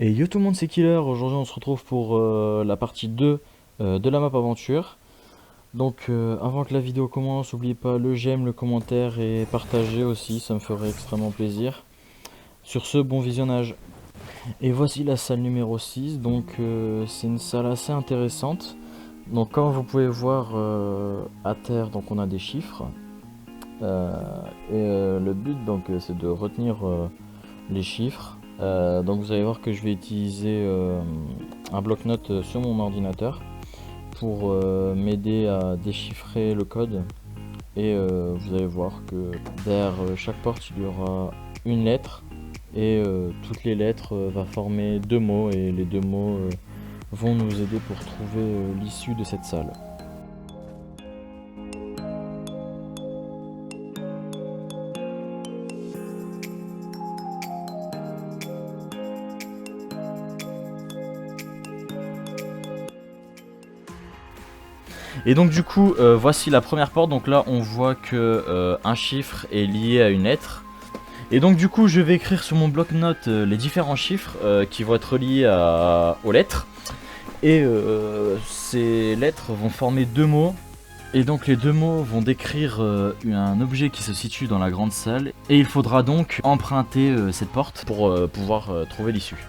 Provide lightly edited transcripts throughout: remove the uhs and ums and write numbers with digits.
Et yo tout le monde, c'est Killer. Aujourd'hui, on se retrouve pour la partie 2 de la map aventure. Donc, avant que la vidéo commence, n'oubliez pas le j'aime, le commentaire et partager aussi, ça me ferait extrêmement plaisir. Sur ce, bon visionnage. Et voici la salle numéro 6. Donc, c'est une salle assez intéressante. Donc, comme vous pouvez voir à terre, donc on a des chiffres. Euh, le but, donc, c'est de retenir les chiffres. Donc vous allez voir que je vais utiliser un bloc-notes sur mon ordinateur pour m'aider à déchiffrer le code. Et vous allez voir que derrière chaque porte il y aura une lettre et toutes les lettres vont former deux mots et les deux mots vont nous aider pour trouver l'issue de cette salle. Et donc du coup, voici la première porte. Donc là, on voit que un chiffre est lié à une lettre. Et donc du coup, je vais écrire sur mon bloc-notes les différents chiffres qui vont être reliés aux lettres. Et ces lettres vont former deux mots. Et donc les deux mots vont décrire un objet qui se situe dans la grande salle. Et il faudra donc emprunter cette porte pour pouvoir trouver l'issue.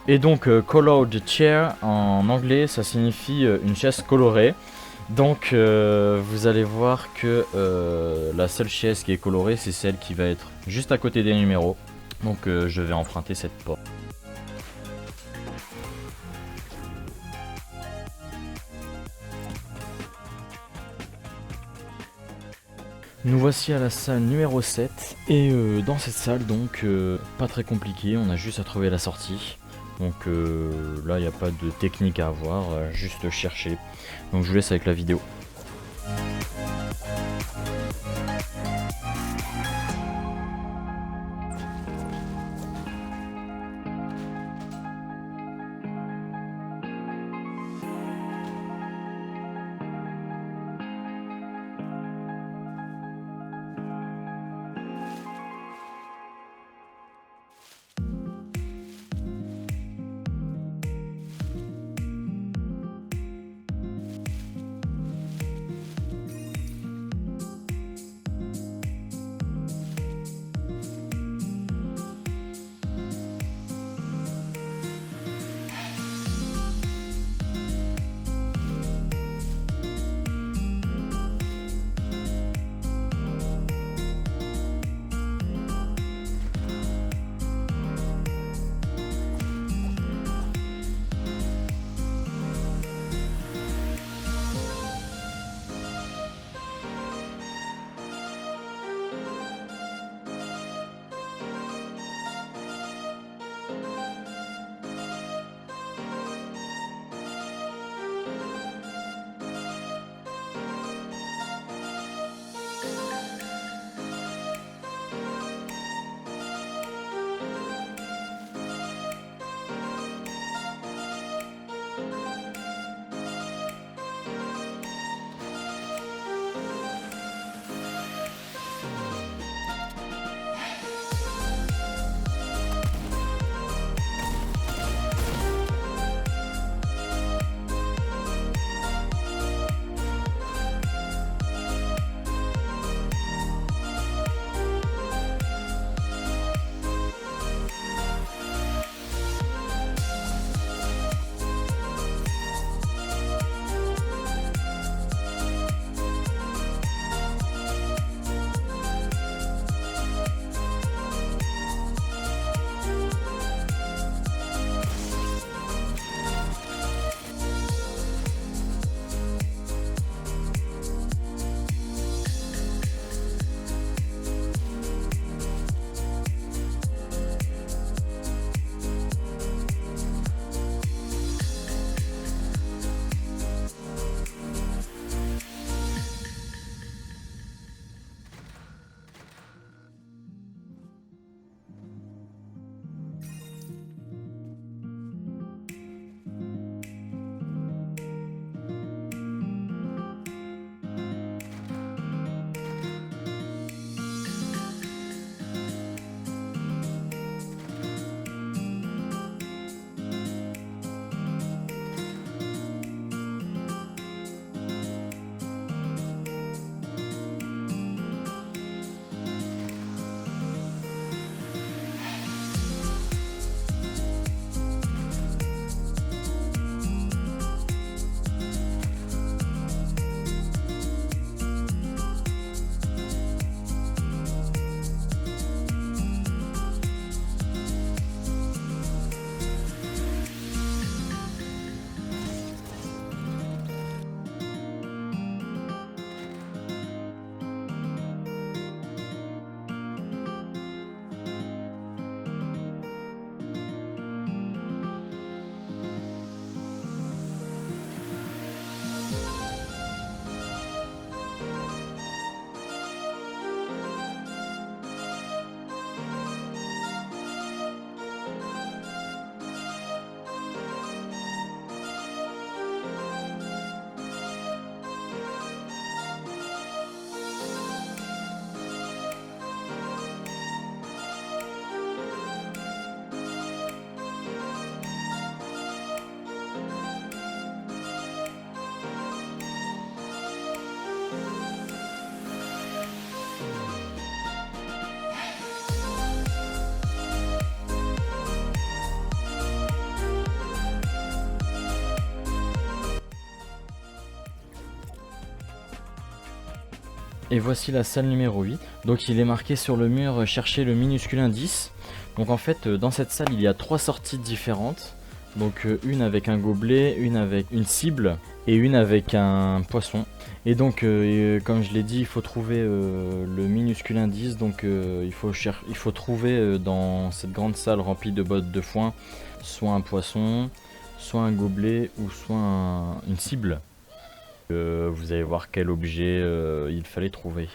Et donc colored chair en anglais ça signifie une chaise colorée. Donc vous allez voir que la seule chaise qui est colorée c'est celle qui va être juste à côté des numéros. Donc je vais emprunter cette porte. Nous voici à la salle numéro 7 et dans cette salle donc pas très compliqué, on a juste à trouver la sortie. Donc là il n'y a pas de technique à avoir, juste chercher. Donc je vous laisse avec la vidéo. Et voici la salle numéro 8. Donc il est marqué sur le mur chercher le minuscule indice. Donc en fait dans cette salle il y a 3 sorties différentes. Donc une avec un gobelet, une avec une cible et une avec un poisson. Et donc comme je l'ai dit, il faut trouver le minuscule indice. Donc il faut trouver dans cette grande salle remplie de bottes de foin soit un poisson, soit un gobelet ou soit une cible. Vous allez voir quel objet il fallait trouver.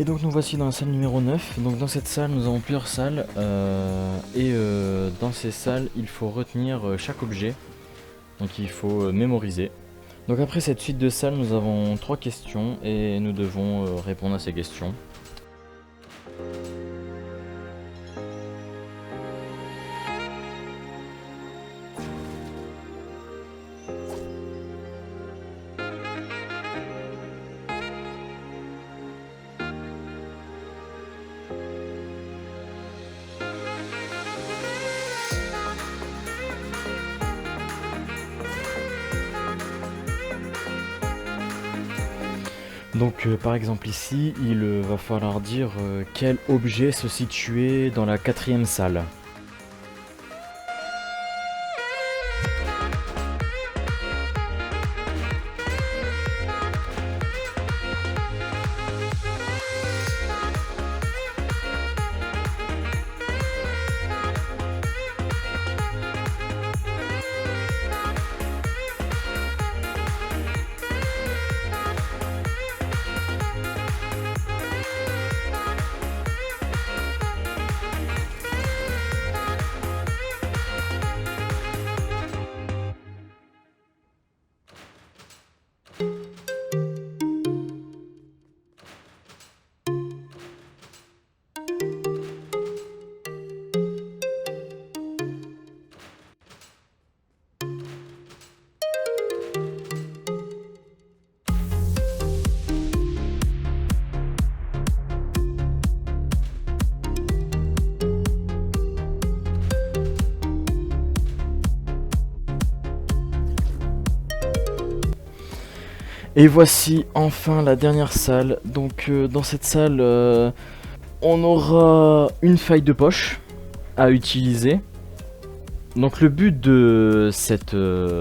Et donc nous voici dans la salle numéro 9. Donc dans cette salle nous avons plusieurs salles dans ces salles il faut retenir chaque objet. Donc il faut mémoriser. Donc après cette suite de salles nous avons 3 questions et nous devons répondre à ces questions. Donc par exemple ici, il va falloir dire quel objet se situait dans la 4e salle. Et voici enfin la dernière salle. Donc dans cette salle, on aura une faille de poche à utiliser. Donc le but de cette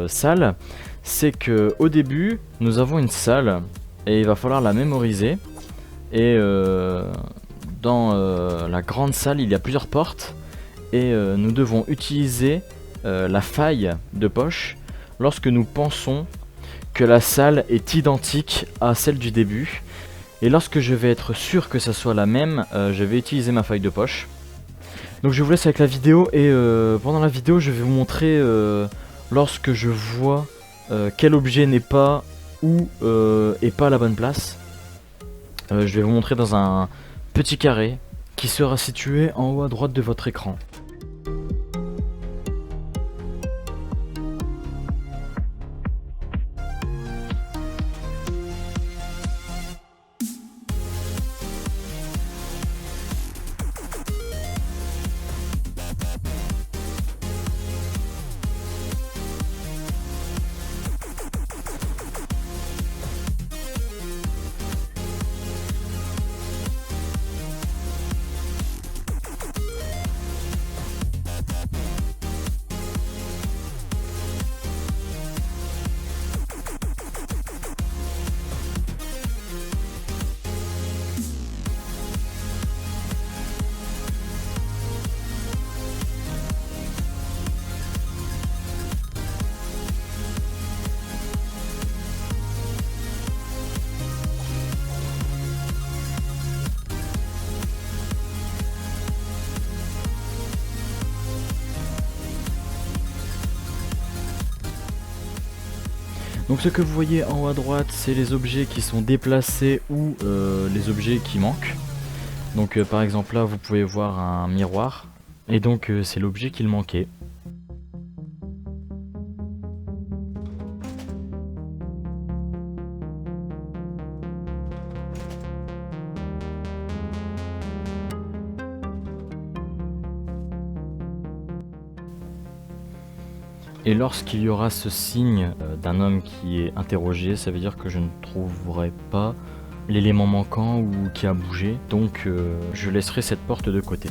salle, c'est que au début, nous avons une salle et il va falloir la mémoriser. Et dans la grande salle, il y a plusieurs portes et nous devons utiliser la faille de poche lorsque nous pensons que la salle est identique à celle du début. Et lorsque je vais être sûr que ça soit la même, je vais utiliser ma feuille de poche. Donc je vous laisse avec la vidéo et pendant la vidéo je vais vous montrer lorsque je vois quel objet n'est pas ou est pas à la bonne place. Je vais vous montrer dans un petit carré qui sera situé en haut à droite de votre écran. Donc ce que vous voyez en haut à droite, c'est les objets qui sont déplacés ou les objets qui manquent. Donc par exemple là, vous pouvez voir un miroir, et donc c'est l'objet qu'il manquait. Et lorsqu'il y aura ce signe d'un homme qui est interrogé, ça veut dire que je ne trouverai pas l'élément manquant ou qui a bougé. Donc je laisserai cette porte de côté.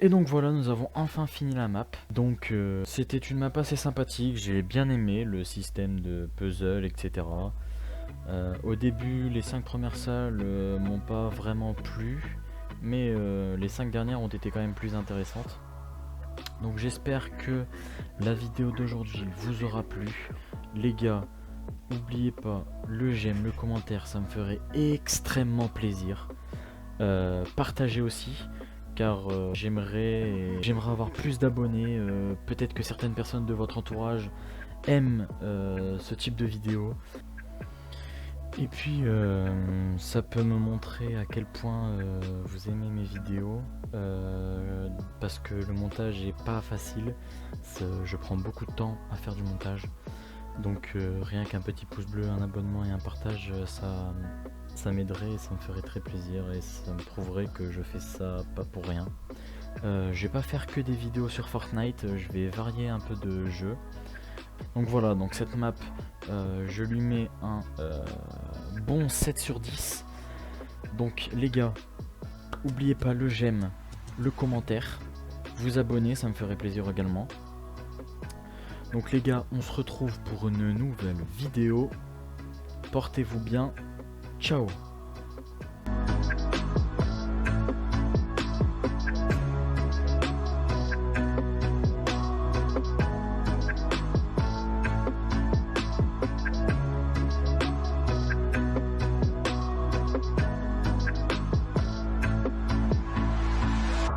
Et donc voilà, nous avons enfin fini la map. Donc c'était une map assez sympathique, j'ai bien aimé le système de puzzle, etc. Au début, les 5 premières salles m'ont pas vraiment plu, mais les 5 dernières ont été quand même plus intéressantes. Donc j'espère que la vidéo d'aujourd'hui vous aura plu. Les gars, n'oubliez pas le j'aime, le commentaire, ça me ferait extrêmement plaisir. Partagez aussi, car j'aimerais avoir plus d'abonnés. Peut-être que certaines personnes de votre entourage aiment ce type de vidéo. Et puis ça peut me montrer à quel point vous aimez mes vidéos, parce que le montage est pas facile, je prends beaucoup de temps à faire du montage, donc rien qu'un petit pouce bleu, un abonnement et un partage, ça m'aiderait et ça me ferait très plaisir, et ça me prouverait que je fais ça pas pour rien. Je vais pas faire que des vidéos sur Fortnite, je vais varier un peu de jeux. Donc voilà, donc cette map, je lui mets un bon 7 sur 10. Donc les gars, n'oubliez pas le j'aime, le commentaire, vous abonner, ça me ferait plaisir également. Donc les gars, on se retrouve pour une nouvelle vidéo. Portez-vous bien, ciao.